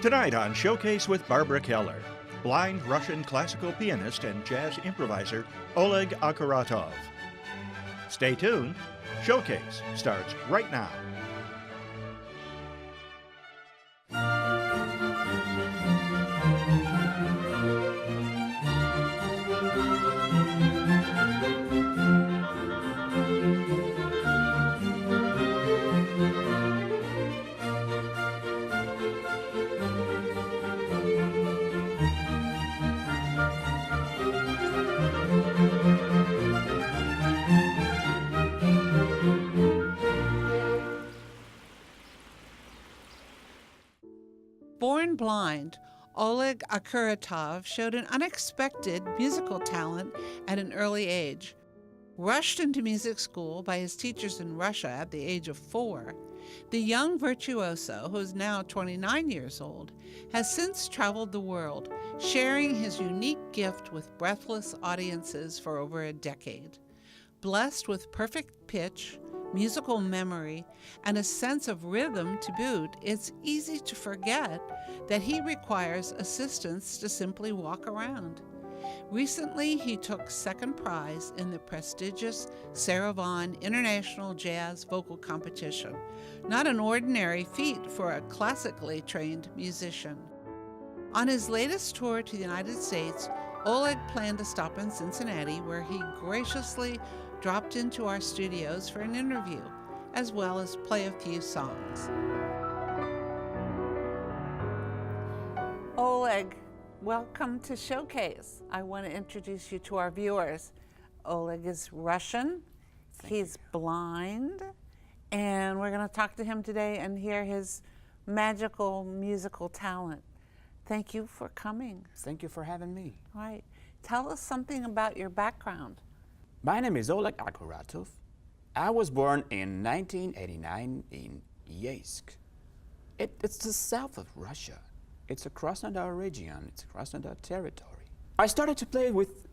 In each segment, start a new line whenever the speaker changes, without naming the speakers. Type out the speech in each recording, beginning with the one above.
Tonight on Showcase with Barbara Kellar, blind Russian classical pianist and jazz improviser Oleg Akkuratov. Stay tuned. Showcase starts right now.
Born blind, Oleg Akkuratov showed an unexpected musical talent at an early age. Rushed into music school by his teachers in Russia at the age of 4, the young virtuoso, who is now 29 years old, has since traveled the world, sharing his unique gift with breathless audiences for over a decade. Blessed with perfect pitch, musical memory, and a sense of rhythm to boot, it's easy to forget that he requires assistance to simply walk around. Recently, he took second prize in the prestigious Scriabin International Jazz Vocal Competition, not an ordinary feat for a classically trained musician. On his latest tour to the United States, Oleg planned to stop in Cincinnati, where he graciously dropped into our studios for an interview, as well as play a few songs. Oleg, welcome to Showcase. I want to introduce you to our viewers. Oleg is Russian, he's blind, and we're going to talk to him today and hear his magical musical talent. Thank you for coming.
Thank you for having me.
All right. Tell us something about your background.
My name is Oleg Akkuratov. I was born in 1989 in Yeisk. It's the south of Russia. It's a Krasnodar region. It's a Krasnodar territory. I started to play with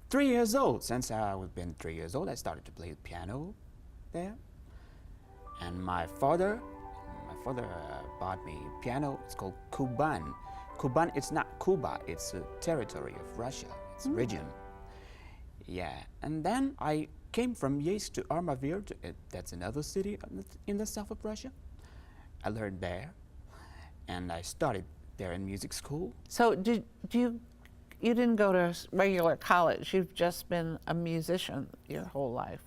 3 years old. Since I was been 3 years old, I started to play the piano there. And my father bought me a piano. It's called Kuban. Kuban, it's not Cuba. It's a territory of Russia. It's a region. Yeah, and then I came from Yeisk to Armavir, that's another city in the south of Russia. I learned there, and I started there in music school.
So you didn't go to regular college, you've just been a musician your whole life?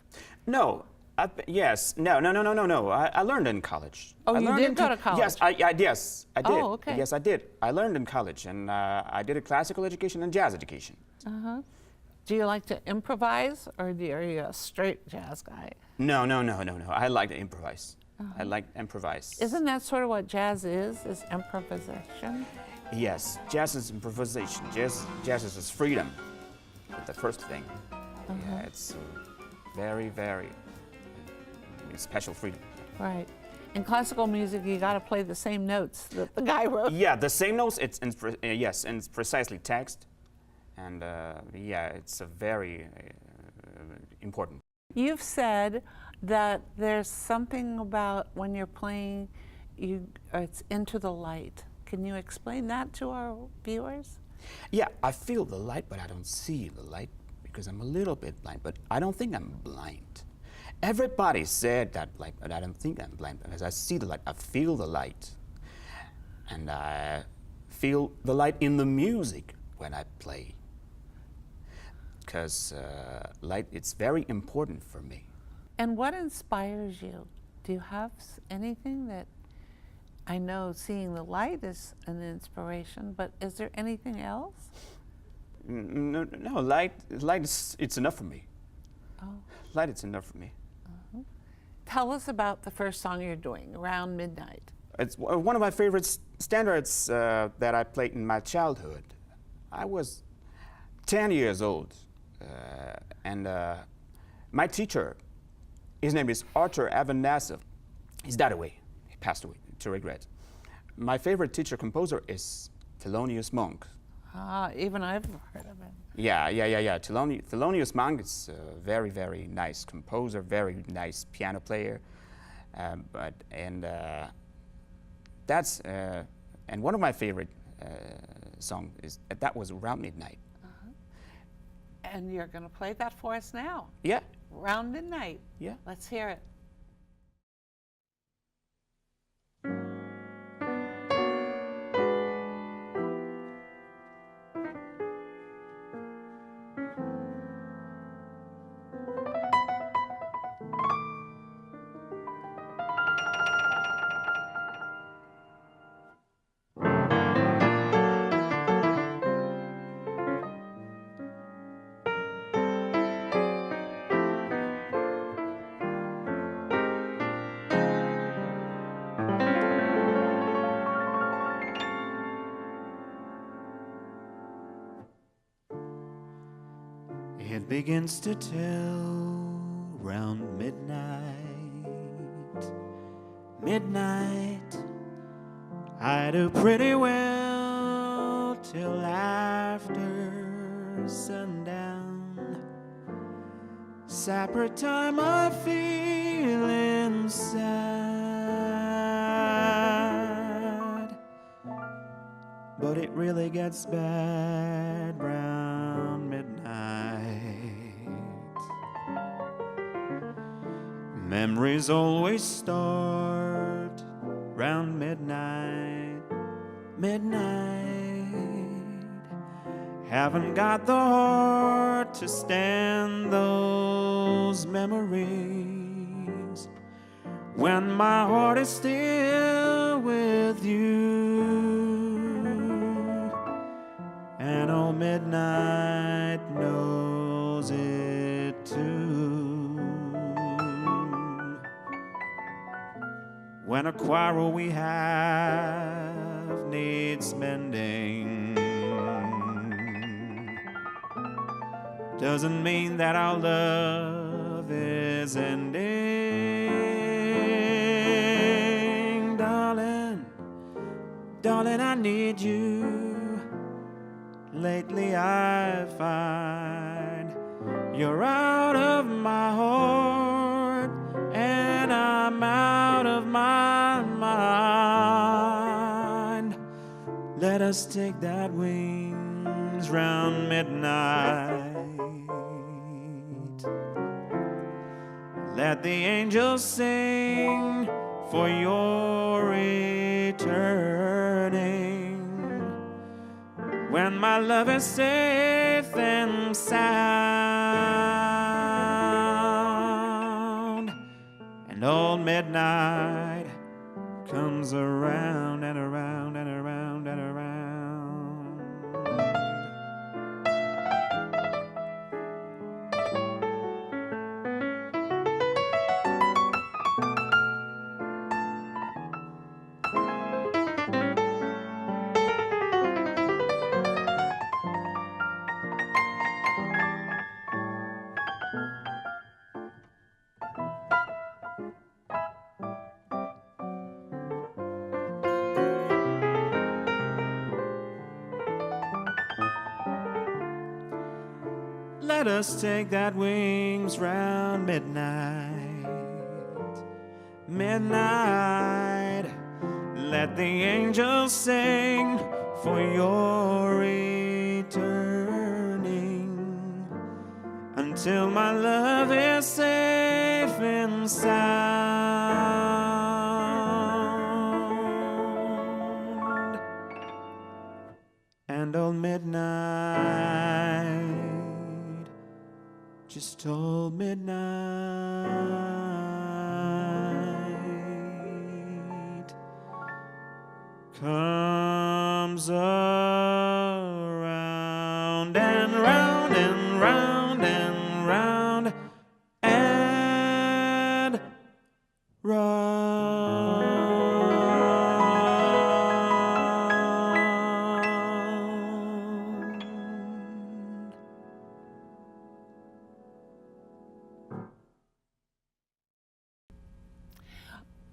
No, no. I learned in college.
Oh, you did go to college?
Yes, I did.
Oh, okay.
Yes, I did. I learned in college, and I did a classical education and jazz education.
Uh-huh. Do you like to improvise, or are you a straight jazz guy?
No. I like to improvise. I like to improvise.
Isn't that sort of what jazz is improvisation?
Yes, jazz is improvisation. Jazz is freedom. That's the first thing. Yeah, it's very, very special freedom.
Right. In classical music, you got to play the same notes that the guy wrote.
Yeah, the same notes. It's and precisely text. And yeah, it's a very important.
You've said that there's something about when you're playing, it's into the light. Can you explain that to our viewers?
Yeah, I feel the light, but I don't see the light because I'm a little bit blind, but I don't think I'm blind. Everybody said that, but I don't think I'm blind because I see the light, I feel the light. And I feel the light in the music when I play. Because light, it's very important for me.
And what inspires you? Do you have anything that, I know seeing the light is an inspiration, but is there anything else?
No, light it's enough for me.
Oh.
Light, it's enough for me.
Tell us about the first song you're doing, Around Midnight.
It's one of my favorite standards that I played in my childhood. I was 10 years old. And my teacher, his name is Artur Avanasov. He's died away. He passed away, to regret. My favorite teacher composer is Thelonious Monk.
Ah, even I've heard of him.
Yeah. Thelonious Monk is a very, very nice composer, very nice piano player. That's And one of my favorite songs is that was Around Midnight.
And you're going to play that for us now.
Yeah.
Round Midnight.
Yeah.
Let's hear it.
It begins to tell round midnight. Midnight, I do pretty well till after sundown. Supper time, I feel inside, but it really gets bad round midnight. Memories always start round midnight. Midnight, haven't got the heart to stand those memories when my heart is still with you, and old midnight knows it too. When a quarrel we have needs mending, doesn't mean that our love is ending. Darling, darling, I need you. Lately I find you're out of my heart and I'm out of my mind. Let us take that wings round midnight. Let the angels sing for your returning. When my love is safe and sound, and old midnight comes around and around and around and around. Let us take that wings round midnight. Midnight, let the angels sing for your returning, until my love is safe and sound. And old midnight, just old midnight, comes around and round and round and round and round.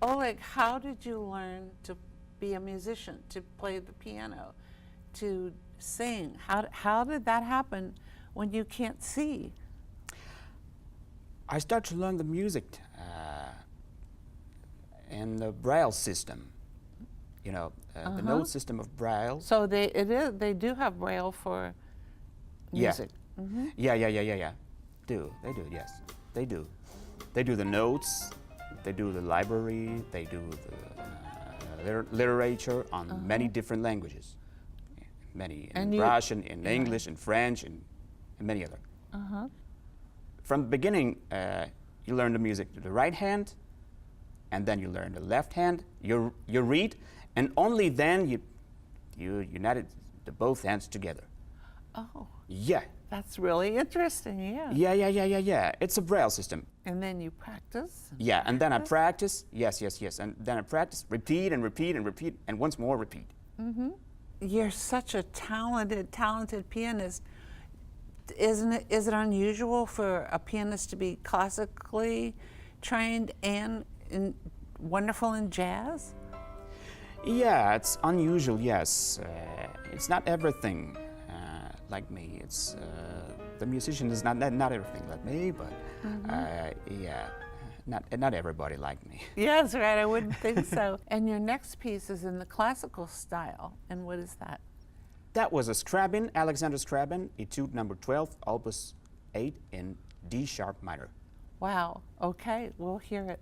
Oleg, how did you learn to be a musician, to play the piano, to sing? How did that happen when you can't see?
I started to learn the music in the Braille system. the note system of Braille.
So they do have Braille for music.
Yeah. They do, yes. They do. They do the notes, they do the library, they do the literature on many different languages. Many, in Russian, in English, in French, and many other. From the beginning, you learn the music to the right hand, and then you learn the left hand. You read, and only then you united the both hands together.
Oh.
Yeah.
That's really interesting, yeah.
Yeah. It's a Braille system.
And then you practice?
Yeah, and then I practice. Yes. And then I practice, repeat, and once more repeat.
You're such a talented pianist. Is it unusual for a pianist to be classically trained and wonderful in jazz?
Yeah, it's unusual, yes. It's not everything like me. It's the musician is not everything like me, but yeah, not everybody like me.
Yes, right. I wouldn't think so. And your next piece is in the classical style, and what is that?
That was a Scriabin, Alexander Scriabin, Etude number 12, Opus 8 in D sharp minor.
Wow. Okay, we'll hear it.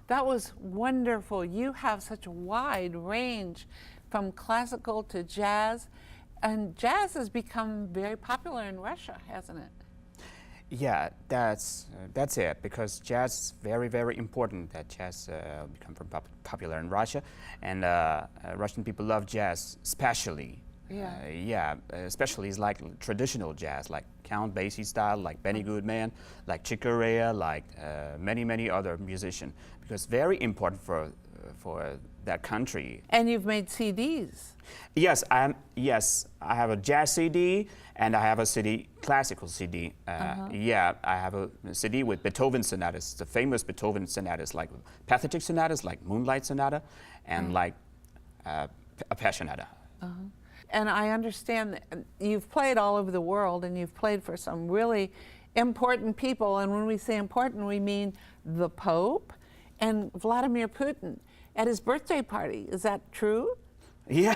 That was wonderful. You have such a wide range from classical to jazz, and jazz has become very popular in Russia, hasn't it?
Yeah, that's it, because jazz is very, very important that jazz become popular in Russia, and Russian people love jazz especially. Especially it's like traditional jazz, like Count Basie style, like Benny Goodman, like Chick Corea, like many other musicians, because very important for that country.
And you've made CDs.
Yes, I have a jazz CD and I have a CD, classical CD. Yeah, I have a CD with Beethoven sonatas, the famous Beethoven sonatas, like Pathetic sonatas, like Moonlight Sonata, and like a Passionata.
And I understand that you've played all over the world, and you've played for some really important people. And when we say important, we mean the Pope and Vladimir Putin at his birthday party. Is that true?
Yeah,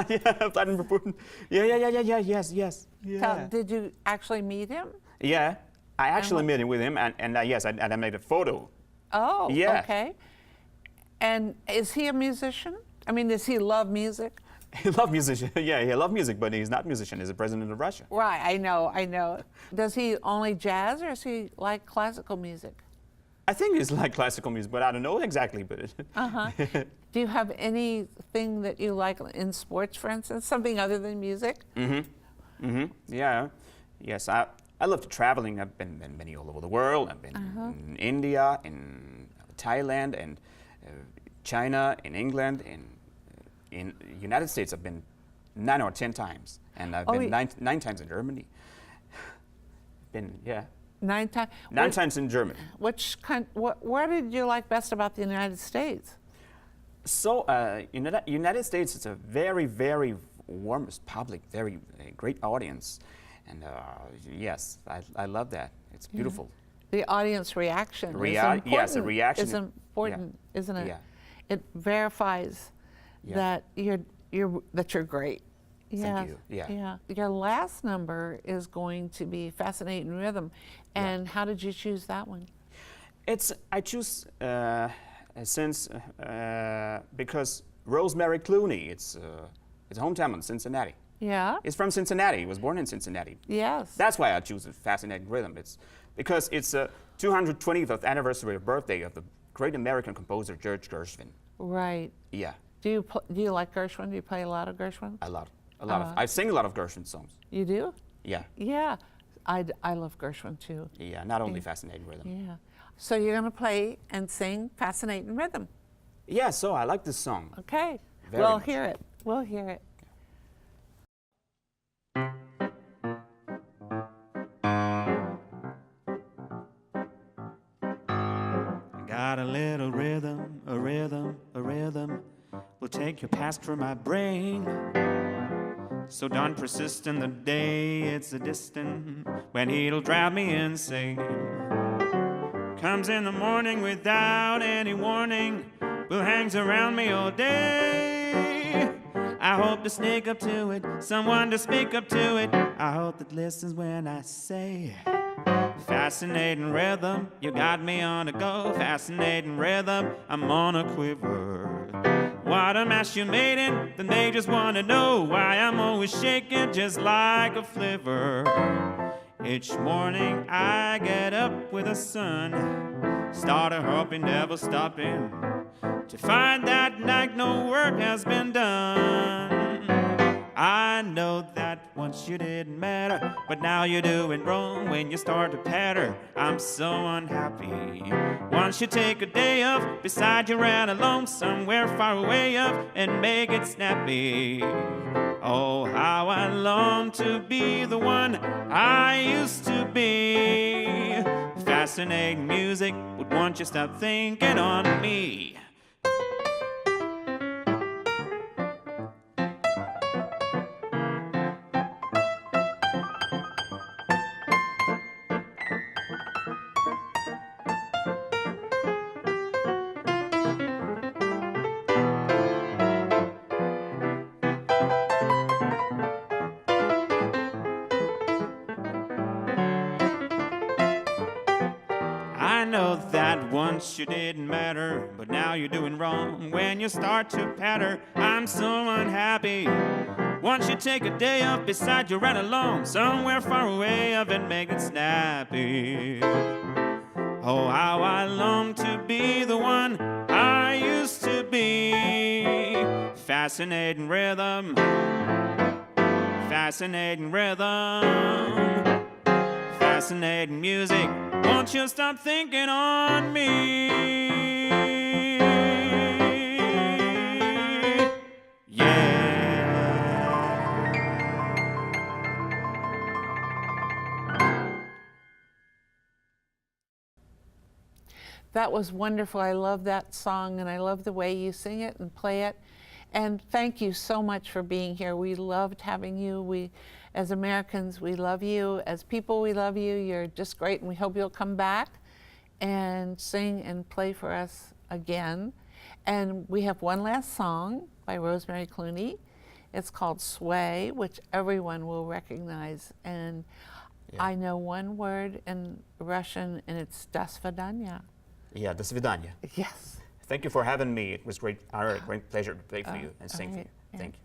yeah, Vladimir Putin. Yes. Yeah.
Did you actually meet him?
Yeah, I actually
what-
met him with him, and yes, and I made a photo.
Oh,
Yeah.
okay. And is he a musician? I mean, does he love music?
He loves music. Yeah, he loves music, but he's not a musician. He's the president of Russia.
Right, I know. Does he only jazz or does he like classical music?
I think he's like classical music, but I don't know exactly. But
Uh-huh. Do you have anything that you like in sports, for instance? Something other than music?
Yeah, yes. I love traveling. I've been many all over the world. I've been in India, in Thailand, and China, in England, in United States. I've been 9 or 10 times, and I've been nine times in Germany. Been
9 times?
9 times in Germany.
What did you like best about the United States?
So, United States is a very, very warm public, very great audience, and yes, I love that. It's beautiful.
The audience reaction is important.
Yes, the reaction
is important, isn't it?
Yeah.
It verifies that you're great.
Thank you. Yeah.
Your last number is going to be Fascinating Rhythm, and how did you choose that one?
I choose because Rosemary Clooney, it's hometown in Cincinnati.
Yeah.
It's from Cincinnati. He was born in Cincinnati.
Yes.
That's why I choose a Fascinating Rhythm. It's because it's a 220th anniversary of birthday of the great American composer George Gershwin.
Right.
Yeah.
Do you like Gershwin? Do you play a lot of Gershwin?
A lot of. I sing a lot of Gershwin songs.
You do?
Yeah.
Yeah. I love Gershwin too.
Yeah. Not only Fascinating Rhythm.
Yeah. So you're going to play and sing Fascinating Rhythm.
Yeah. So I like this song.
Okay.
Very
We'll
much.
hear it. We'll hear it.
Got a little rhythm, a rhythm, a rhythm will take you past from my brain. So don't persist in the day, it's a distant when it'll drive me insane. Comes in the morning without any warning, will hangs around me all day. I hope to sneak up to it, someone to speak up to it. I hope that listens when I say, fascinating rhythm, you got me on the go. Fascinating rhythm, I'm on a quiver. What a mess you made it, then they just want to know why I'm always shaking just like a flivver. Each morning I get up with the sun, started hoping, never stopping, to find that night no work has been done. I know that once you didn't matter, but now you're doing wrong when you start to patter. I'm so unhappy. Once you take a day off, beside you ran alone somewhere far away up and make it snappy. Oh, how I long to be the one I used to be. Fascinating music, but won't you stop thinking on me? I know that once you didn't matter, but now you're doing wrong when you start to patter. I'm so unhappy. Once you take a day off, beside you run along somewhere far away of it, make it snappy. Oh, how I long to be the one I used to be. Fascinating rhythm, fascinating rhythm, fascinating music. Won't you stop thinking on me? Yeah.
That was wonderful. I love that song, and I love the way you sing it and play it. And thank you so much for being here. We loved having you. As Americans, we love you. As people, we love you. You're just great, and we hope you'll come back and sing and play for us again. And we have one last song by Rosemary Clooney. It's called Sway, which everyone will recognize. And I know one word in Russian, and it's "До свидания."
Yeah, до свидания.
Yes.
Thank you for having me. It was great honor, great pleasure to play for you and sing for you.
Yeah.
Thank you.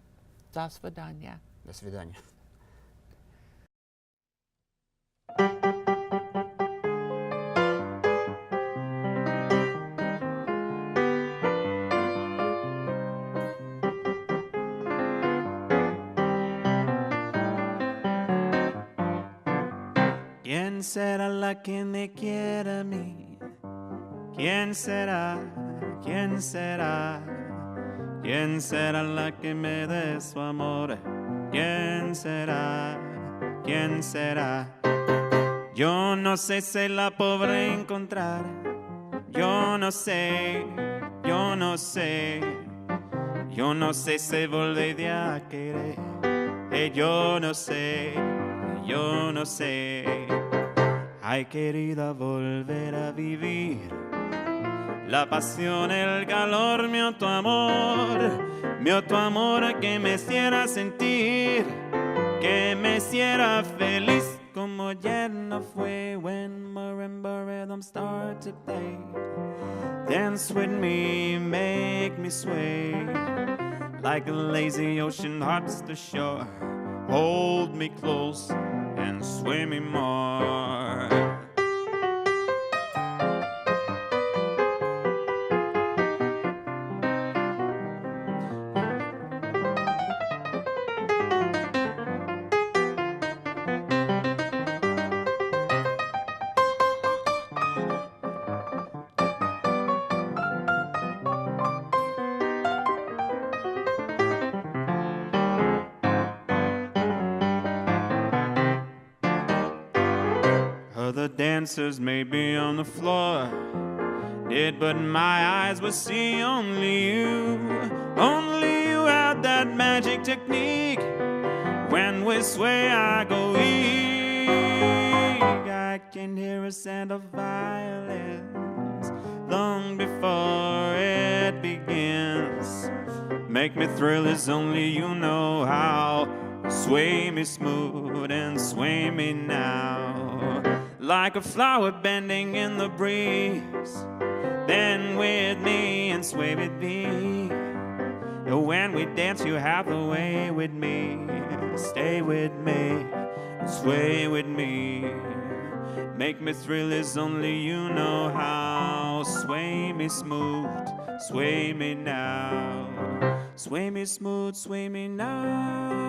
До свидания.
До свидания.
¿Quién será la que me quiera a mí? ¿Quién será? ¿Quién será? ¿Quién será la que me dé su amor? ¿Quién será? ¿Quién será? Yo no sé si la podré encontrar. Yo no sé, yo no sé. Yo no sé si volveré a querer. Yo no sé, yo no sé. Ay, querida, volver a vivir la pasión, el calor, mi otro amor que me hiciera sentir, que me hiciera feliz como ayer no fue. When marimba rhythms start to play, dance with me, make me sway, like a lazy ocean hugs the shore. Hold me close and sway me more. Other dancers may be on the floor, but my eyes will see only you. Only you have that magic technique. When we sway, I go weak. I can hear a sound of violins long before it begins. Make me thrill as only you know how. Sway me smooth and sway me now, like a flower bending in the breeze. Bend with me and sway with me. When we dance, you have the way with me. Stay with me, sway with me. Make me thrill as only you know how. Sway me smooth, sway me now. Sway me smooth, sway me now.